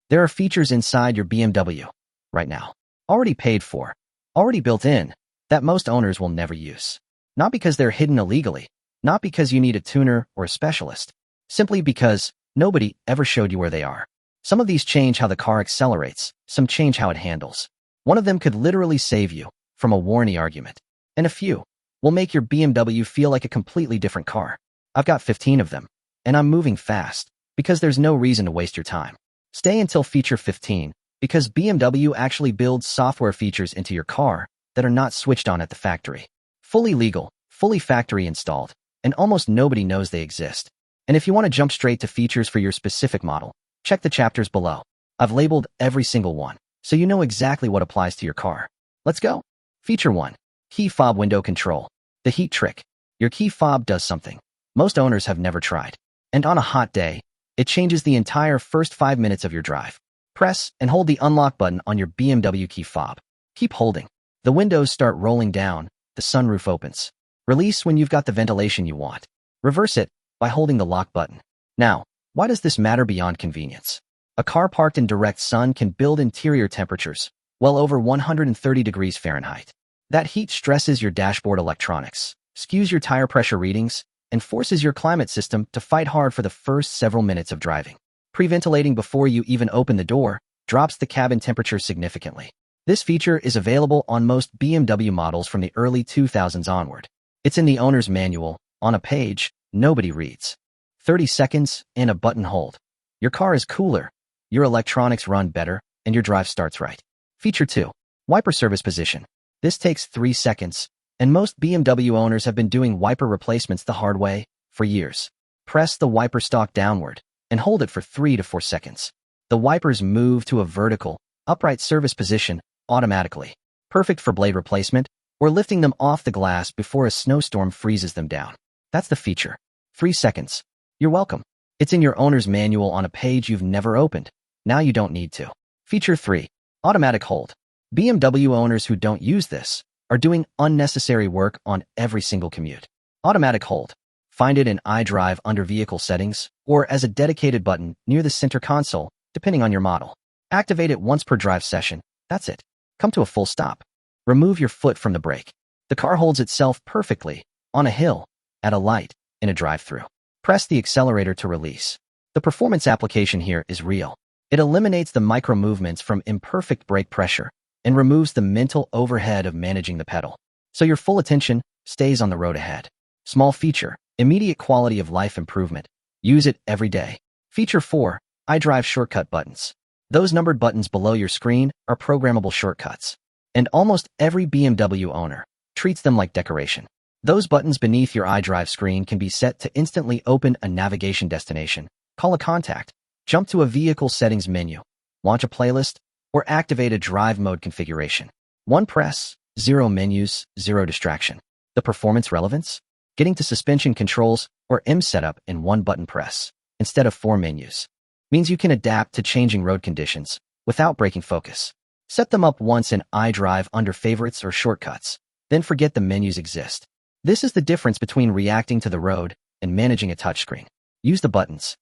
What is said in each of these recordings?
There are features inside your BMW right now, already paid for, already built in, that most owners will never use. Not because they're hidden illegally, not because you need a tuner or a specialist, simply because nobody ever showed you where they are. Some of these change how the car accelerates, some change how it handles. One of them could literally save you from a warranty argument, and a few will make your BMW feel like a completely different car. I've got 15 of them, and I'm moving fast because there's no reason to waste your time. Stay until feature 15, because BMW actually builds software features into your car that are not switched on at the factory. Fully legal, fully factory installed, and almost nobody knows they exist. And if you want to jump straight to features for your specific model, check the chapters below. I've labeled every single one, so you know exactly what applies to your car. Let's go. Feature 1. Key fob window control. The heat trick. Your key fob does something most owners have never tried. And on a hot day, it changes the entire first 5 minutes of your drive. Press and hold the unlock button on your BMW key fob. Keep holding. The windows start rolling down, the sunroof opens. Release when you've got the ventilation you want. Reverse it by holding the lock button. Now, why does this matter beyond convenience? A car parked in direct sun can build interior temperatures well over 130 degrees Fahrenheit. That heat stresses your dashboard electronics, skews your tire pressure readings, and forces your climate system to fight hard for the first several minutes of driving. Pre-ventilating before you even open the door drops the cabin temperature significantly. This feature is available on most BMW models from the early 2000s onward. It's in the owner's manual, on a page nobody reads. 30 seconds and a button hold. Your car is cooler, your electronics run better, and your drive starts right. Feature 2. Wiper service position. This takes 3 seconds, and most BMW owners have been doing wiper replacements the hard way for years. Press the wiper stalk downward and hold it for 3 to 4 seconds. The wipers move to a vertical, upright service position automatically, perfect for blade replacement or lifting them off the glass before a snowstorm freezes them down. That's the feature. 3 seconds. You're welcome. It's in your owner's manual on a page you've never opened. Now you don't need to. Feature 3. Automatic hold. BMW owners who don't use this are doing unnecessary work on every single commute. Automatic hold. Find it in iDrive under Vehicle Settings or as a dedicated button near the center console, depending on your model. Activate it once per drive session. That's it. Come to a full stop. Remove your foot from the brake. The car holds itself perfectly, on a hill, at a light, in a drive-thru. Press the accelerator to release. The performance application here is real. It eliminates the micro movements from imperfect brake pressure and removes the mental overhead of managing the pedal, so your full attention stays on the road ahead. Small feature, immediate quality of life improvement. Use it every day. Feature 4. iDrive shortcut buttons. Those numbered buttons below your screen are programmable shortcuts, and almost every BMW owner treats them like decoration. Those buttons beneath your iDrive screen can be set to instantly open a navigation destination, call a contact, jump to a vehicle settings menu, launch a playlist, or activate a drive mode configuration. One press, 0 menus, 0 distraction. The performance relevance? Getting to suspension controls or M setup in one button press, instead of 4 menus, means you can adapt to changing road conditions without breaking focus. Set them up once in iDrive under favorites or shortcuts, then forget the menus exist. This is the difference between reacting to the road and managing a touchscreen. Use the buttons.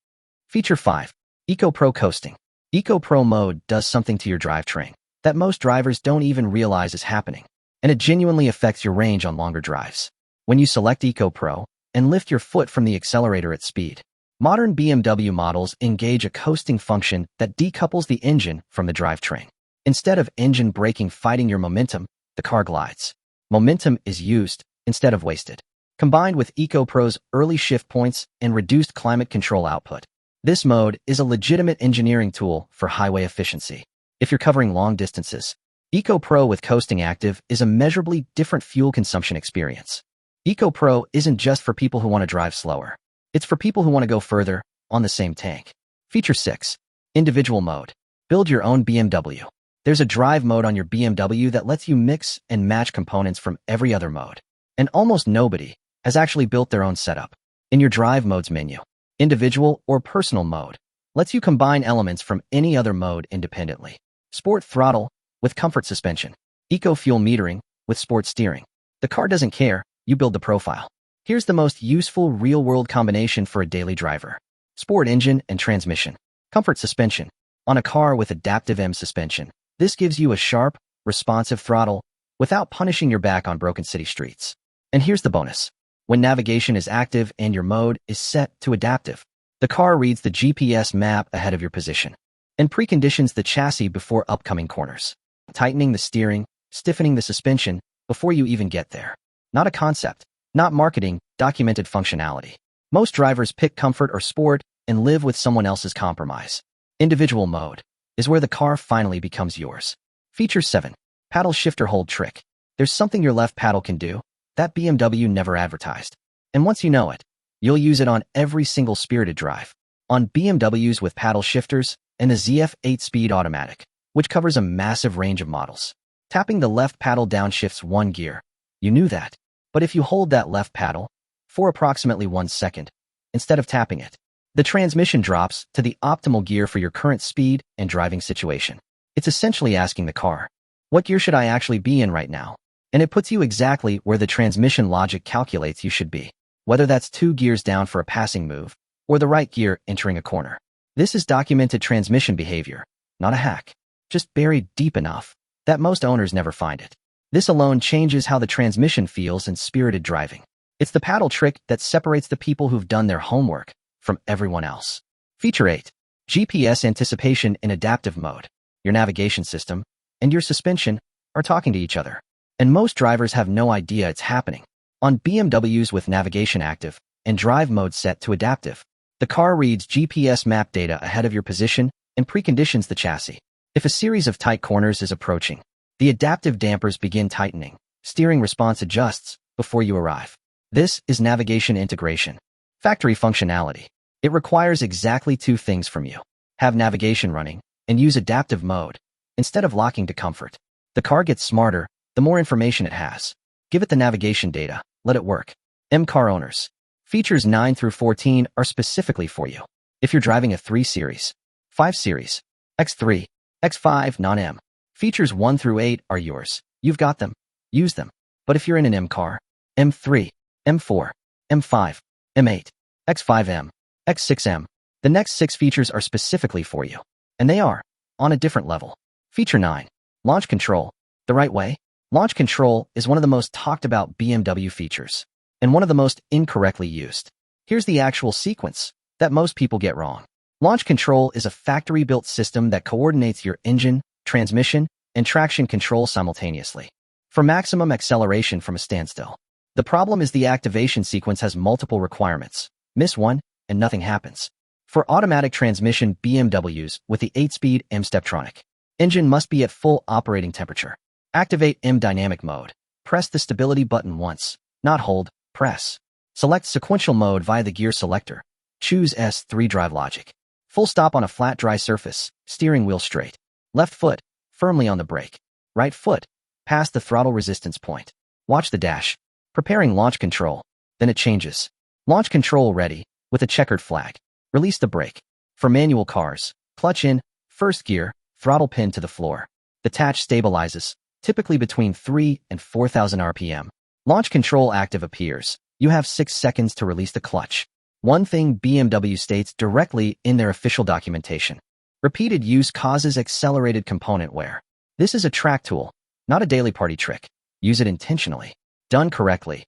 Feature 5. Eco Pro coasting. Eco Pro mode does something to your drivetrain that most drivers don't even realize is happening, and it genuinely affects your range on longer drives. When you select Eco Pro and lift your foot from the accelerator at speed, modern BMW models engage a coasting function that decouples the engine from the drivetrain. Instead of engine braking fighting your momentum, the car glides. Momentum is used instead of wasted. Combined with Eco Pro's early shift points and reduced climate control output, this mode is a legitimate engineering tool for highway efficiency. If you're covering long distances, Eco Pro with coasting active is a measurably different fuel consumption experience. Eco Pro isn't just for people who want to drive slower. It's for people who want to go further on the same tank. Feature 6. Individual mode. Build your own BMW. There's a drive mode on your BMW that lets you mix and match components from every other mode. And almost nobody has actually built their own setup. In your drive modes menu, individual or personal mode lets you combine elements from any other mode independently. Sport throttle with comfort suspension. Eco fuel metering with sport steering. The car doesn't care, you build the profile. Here's the most useful real-world combination for a daily driver. Sport engine and transmission. Comfort suspension. On a car with adaptive M suspension, this gives you a sharp, responsive throttle without punishing your back on broken city streets. And here's the bonus. When navigation is active and your mode is set to adaptive, the car reads the GPS map ahead of your position and preconditions the chassis before upcoming corners, tightening the steering, stiffening the suspension before you even get there. Not a concept, not marketing, documented functionality. Most drivers pick comfort or sport and live with someone else's compromise. Individual mode is where the car finally becomes yours. Feature 7. Paddle shifter hold trick. There's something your left paddle can do that BMW never advertised. And once you know it, you'll use it on every single spirited drive. On BMWs with paddle shifters and the ZF 8-speed automatic, which covers a massive range of models. Tapping the left paddle downshifts one gear. You knew that. But if you hold that left paddle for approximately 1 second, instead of tapping it, the transmission drops to the optimal gear for your current speed and driving situation. It's essentially asking the car, what gear should I actually be in right now? And it puts you exactly where the transmission logic calculates you should be, whether that's 2 gears down for a passing move or the right gear entering a corner. This is documented transmission behavior, not a hack, just buried deep enough that most owners never find it. This alone changes how the transmission feels in spirited driving. It's the paddle trick that separates the people who've done their homework from everyone else. Feature 8. GPS anticipation in adaptive mode. Your navigation system and your suspension are talking to each other, and most drivers have no idea it's happening. On BMWs with navigation active and drive mode set to adaptive, the car reads GPS map data ahead of your position and preconditions the chassis. If a series of tight corners is approaching, the adaptive dampers begin tightening, steering response adjusts before you arrive. This is navigation integration. Factory functionality. It requires exactly 2 things from you. Have navigation running and use adaptive mode instead of locking to comfort. The car gets smarter the more information it has. Give it the navigation data. Let it work. M-Car owners. Features 9 through 14 are specifically for you. If you're driving a 3 Series, 5 Series, X3, X5 non-M, features 1 through 8 are yours. You've got them. Use them. But if you're in an M-Car, M3, M4, M5, M8, X5M, X6M, the next 6 features are specifically for you. And they are on a different level. Feature 9. Launch control. The right way? Launch control is one of the most talked about BMW features, and one of the most incorrectly used. Here's the actual sequence that most people get wrong. Launch control is a factory-built system that coordinates your engine, transmission, and traction control simultaneously for maximum acceleration from a standstill. The problem is the activation sequence has multiple requirements. Miss one, and nothing happens. For automatic transmission BMWs with the 8-speed M Steptronic, engine must be at full operating temperature. Activate M dynamic mode. Press the stability button once, not hold, press. Select sequential mode via the gear selector. Choose S3 drive logic. Full stop on a flat dry surface, steering wheel straight. Left foot, firmly on the brake. Right foot, past the throttle resistance point. Watch the dash. Preparing launch control. Then it changes. Launch control ready, with a checkered flag. Release the brake. For manual cars, clutch in, first gear, throttle pin to the floor. The attach stabilizes, typically between 3 and 4,000 RPM. Launch control active appears. You have 6 seconds to release the clutch. One thing BMW states directly in their official documentation. Repeated use causes accelerated component wear. This is a track tool, not a daily party trick. Use it intentionally. Done correctly.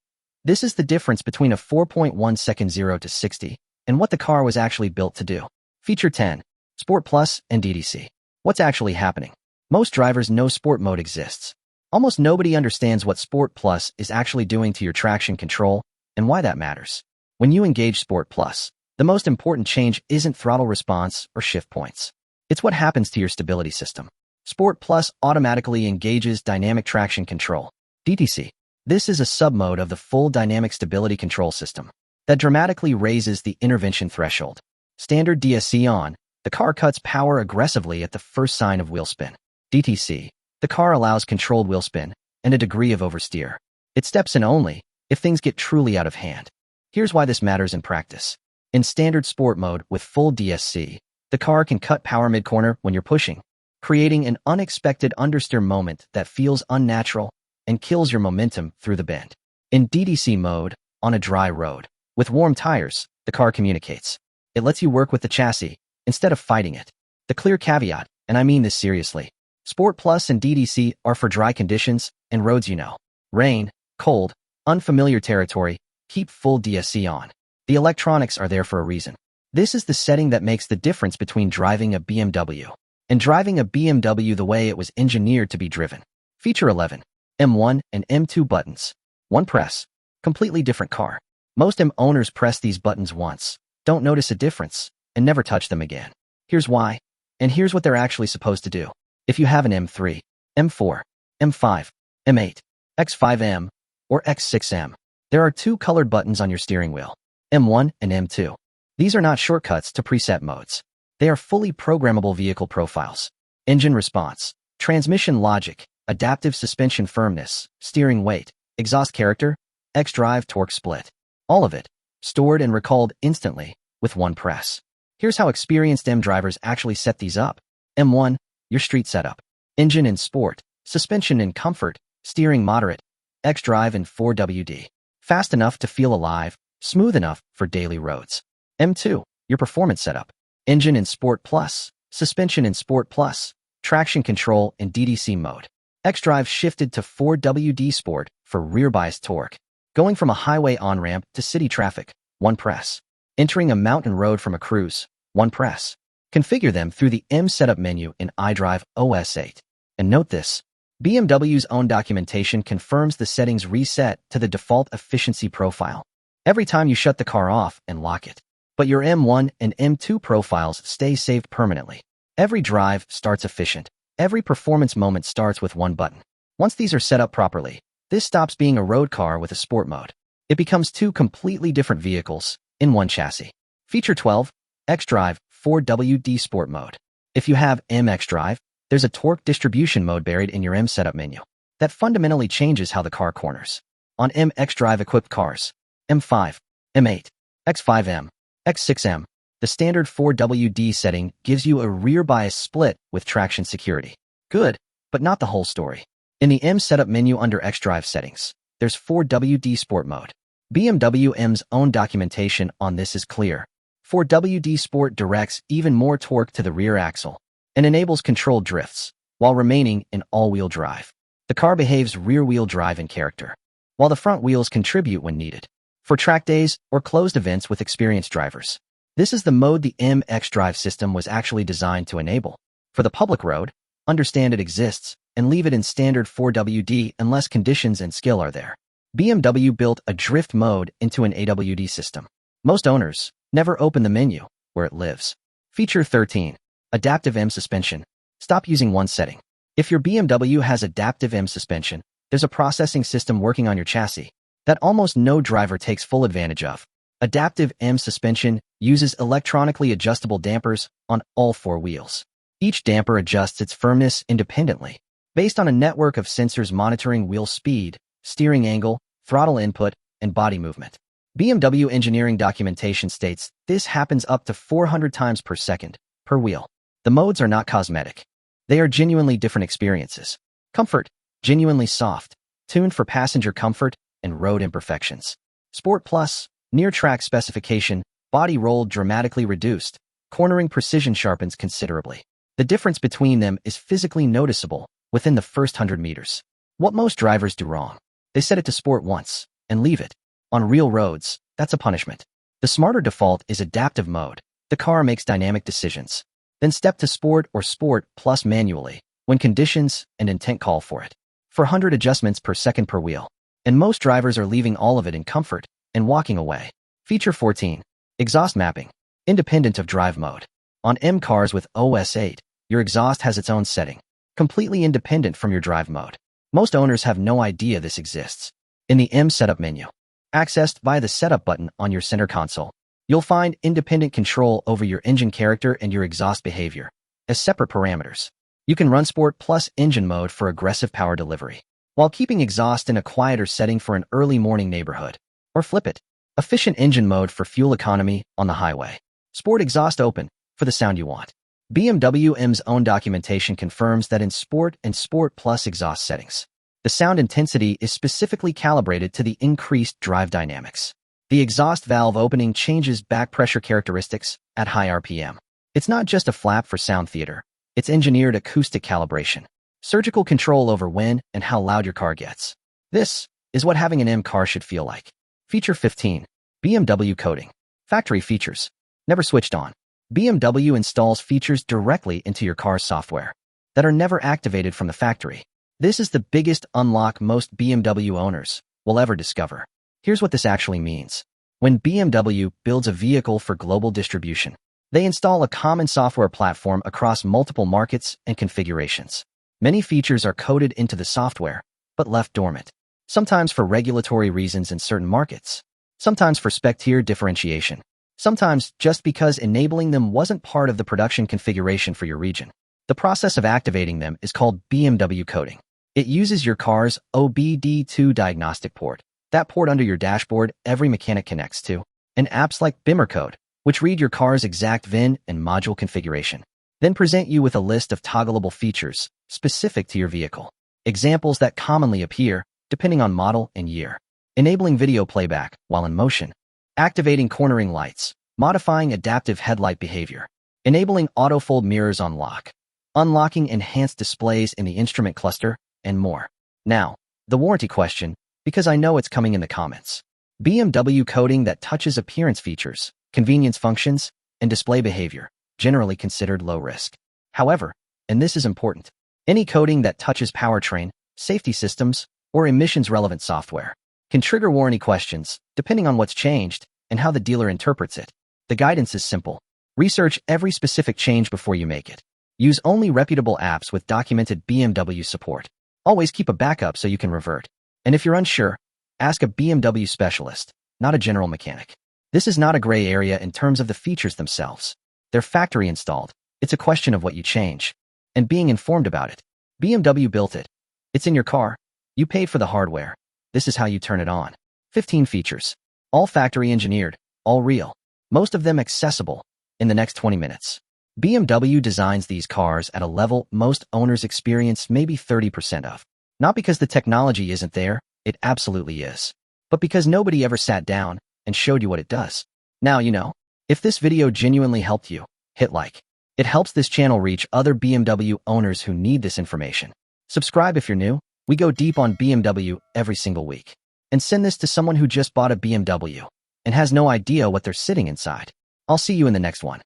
This is the difference between a 4.1 second 0 to 60 and what the car was actually built to do. Feature 10. Sport Plus and DDC. What's actually happening? Most drivers know Sport mode exists. Almost nobody understands what Sport Plus is actually doing to your traction control and why that matters. When you engage Sport Plus, the most important change isn't throttle response or shift points. It's what happens to your stability system. Sport Plus automatically engages dynamic traction control, DTC. This is a submode of the full dynamic stability control system that dramatically raises the intervention threshold. Standard DSC on, the car cuts power aggressively at the first sign of wheel spin. DTC, the car allows controlled wheel spin and a degree of oversteer. It steps in only if things get truly out of hand. Here's why this matters in practice. In standard sport mode with full DSC, the car can cut power mid-corner when you're pushing, creating an unexpected understeer moment that feels unnatural and kills your momentum through the bend. In DDC mode, on a dry road, with warm tires, the car communicates. It lets you work with the chassis instead of fighting it. The clear caveat, and I mean this seriously, Sport Plus and DDC are for dry conditions and roads you know. Rain, cold, unfamiliar territory, keep full DSC on. The electronics are there for a reason. This is the setting that makes the difference between driving a BMW and driving a BMW the way it was engineered to be driven. Feature 11. M1 and M2 buttons. One press. Completely different car. Most M owners press these buttons once, don't notice a difference, and never touch them again. Here's why, and here's what they're actually supposed to do. If you have an M3, M4, M5, M8, X5M, or X6M, there are two colored buttons on your steering wheel, M1 and M2. These are not shortcuts to preset modes. They are fully programmable vehicle profiles. Engine response, transmission logic, adaptive suspension firmness, steering weight, exhaust character, xDrive torque split. All of it, stored and recalled instantly with one press. Here's how experienced M drivers actually set these up. M1, your street setup. Engine in sport, suspension in comfort, steering moderate, xDrive in 4WD. Fast enough to feel alive, smooth enough for daily roads. M2, your performance setup. Engine in Sport Plus, suspension in Sport Plus, traction control in DDC mode. xDrive shifted to 4WD Sport for rear-biased torque. Going from a highway on-ramp to city traffic, one press. Entering a mountain road from a cruise, one press. Configure them through the M setup menu in iDrive OS 8. And note this, BMW's own documentation confirms the settings reset to the default efficiency profile every time you shut the car off and lock it. But your M1 and M2 profiles stay saved permanently. Every drive starts efficient. Every performance moment starts with one button. Once these are set up properly, this stops being a road car with a sport mode. It becomes two completely different vehicles in one chassis. Feature 12, xDrive 4WD Sport Mode. If you have M xDrive, there's a torque distribution mode buried in your M setup menu that fundamentally changes how the car corners. On M xDrive equipped cars, M5, M8, X5M, X6M, the standard 4WD setting gives you a rear bias split with traction security. Good, but not the whole story. In the M setup menu under xDrive settings, there's 4WD Sport Mode. BMW M's own documentation on this is clear. 4WD Sport directs even more torque to the rear axle and enables controlled drifts while remaining in all-wheel drive. The car behaves rear-wheel drive in character, while the front wheels contribute when needed. For track days or closed events with experienced drivers, this is the mode the M xDrive system was actually designed to enable. For the public road, understand it exists and leave it in standard 4WD unless conditions and skill are there. BMW built a drift mode into an AWD system. Most owners never open the menu where it lives. Feature 13. Adaptive M suspension. Stop using one setting. If your BMW has adaptive M suspension, there's a processing system working on your chassis that almost no driver takes full advantage of. Adaptive M suspension uses electronically adjustable dampers on all four wheels. Each damper adjusts its firmness independently, based on a network of sensors monitoring wheel speed, steering angle, throttle input, and body movement. BMW engineering documentation states this happens up to 400 times per second, per wheel. The modes are not cosmetic. They are genuinely different experiences. Comfort, genuinely soft, tuned for passenger comfort and road imperfections. Sport Plus, near track specification, body roll dramatically reduced, cornering precision sharpens considerably. The difference between them is physically noticeable within the first 100 meters. What most drivers do wrong, they set it to sport once and leave it. On real roads, that's a punishment. The smarter default is adaptive mode. The car makes dynamic decisions. Then step to Sport or Sport Plus manually when conditions and intent call for it. For 100 adjustments per second per wheel. And most drivers are leaving all of it in comfort and walking away. Feature 14. Exhaust mapping. Independent of drive mode. On M cars with OS 8, your exhaust has its own setting, completely independent from your drive mode. Most owners have no idea this exists. In the M setup menu, accessed by the setup button on your center console, you'll find independent control over your engine character and your exhaust behavior as separate parameters. You can run Sport Plus engine mode for aggressive power delivery, while keeping exhaust in a quieter setting for an early morning neighborhood. Or flip it. Efficient engine mode for fuel economy on the highway. Sport exhaust open for the sound you want. BMW M's own documentation confirms that in Sport and Sport Plus exhaust settings, the sound intensity is specifically calibrated to the increased drive dynamics. The exhaust valve opening changes back pressure characteristics at high RPM. It's not just a flap for sound theater. It's engineered acoustic calibration, surgical control over when and how loud your car gets. This is what having an M car should feel like. Feature 15. BMW coding. Factory features. Never switched on. BMW installs features directly into your car's software that are never activated from the factory. This is the biggest unlock most BMW owners will ever discover. Here's what this actually means. When BMW builds a vehicle for global distribution, they install a common software platform across multiple markets and configurations. Many features are coded into the software, but left dormant. Sometimes for regulatory reasons in certain markets. Sometimes for spec tier differentiation. Sometimes just because enabling them wasn't part of the production configuration for your region. The process of activating them is called BMW coding. It uses your car's OBD2 diagnostic port, that port under your dashboard every mechanic connects to, and apps like BIMR code, which read your car's exact VIN and module configuration, then present you with a list of toggleable features specific to your vehicle. Examples that commonly appear, depending on model and year. Enabling video playback while in motion, activating cornering lights, modifying adaptive headlight behavior, enabling auto-fold mirrors on lock, unlocking enhanced displays in the instrument cluster, and more. Now, the warranty question, because I know it's coming in the comments. BMW coding that touches appearance features, convenience functions, and display behavior, generally considered low risk. However, and this is important, any coding that touches powertrain, safety systems, or emissions-relevant software can trigger warranty questions, depending on what's changed and how the dealer interprets it. The guidance is simple. Research every specific change before you make it. Use only reputable apps with documented BMW support. Always keep a backup so you can revert. And if you're unsure, ask a BMW specialist, not a general mechanic. This is not a gray area in terms of the features themselves. They're factory installed. It's a question of what you change and being informed about it. BMW built it. It's in your car. You paid for the hardware. This is how you turn it on. 15 features. All factory engineered, all real. Most of them accessible in the next 20 minutes. BMW designs these cars at a level most owners experience maybe 30% of. Not because the technology isn't there, it absolutely is. But because nobody ever sat down and showed you what it does. Now you know. If this video genuinely helped you, hit like. It helps this channel reach other BMW owners who need this information. Subscribe if you're new. We go deep on BMW every single week. And send this to someone who just bought a BMW and has no idea what they're sitting inside. I'll see you in the next one.